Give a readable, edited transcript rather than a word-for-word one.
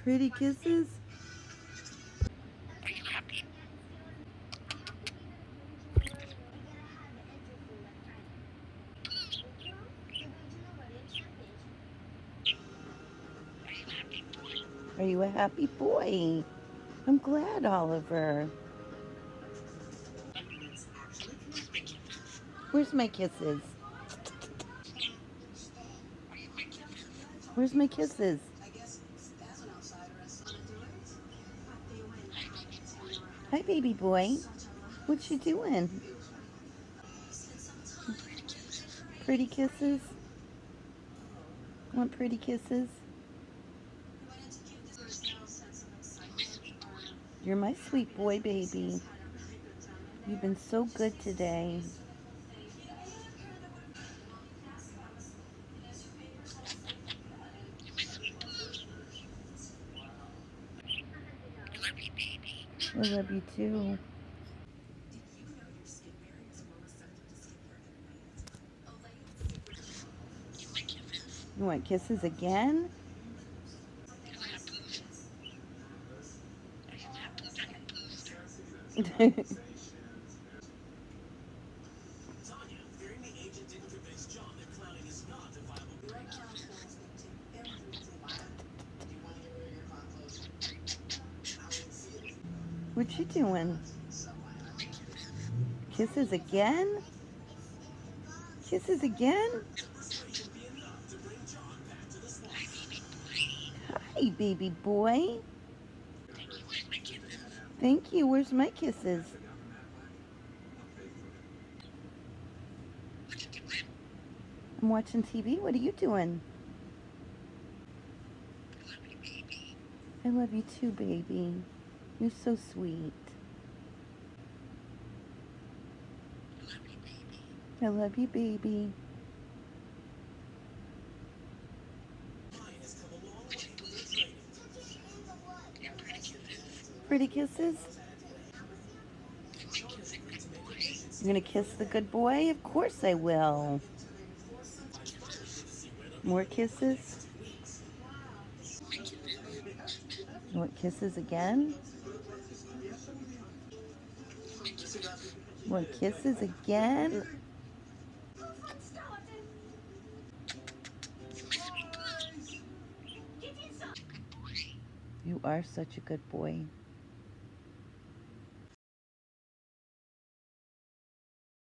Pretty kisses? Are you a happy boy? I'm glad, Oliver. Where's my kisses? Where's my kisses? Hi, baby boy. What you doing? Pretty kisses? Want pretty kisses? You're my sweet boy, baby. You've been so good today. I love you too. You want kisses again? What you doing? Kisses again? Kisses again? Hi, baby boy. Thank you. Where's my kisses? I'm watching TV. What are you doing? I love you too, baby. You're so sweet. I love you, baby. Pretty kisses? You're gonna kiss the good boy? Of course I will. More kisses? You want kisses again? You want kisses again? You are such a good boy.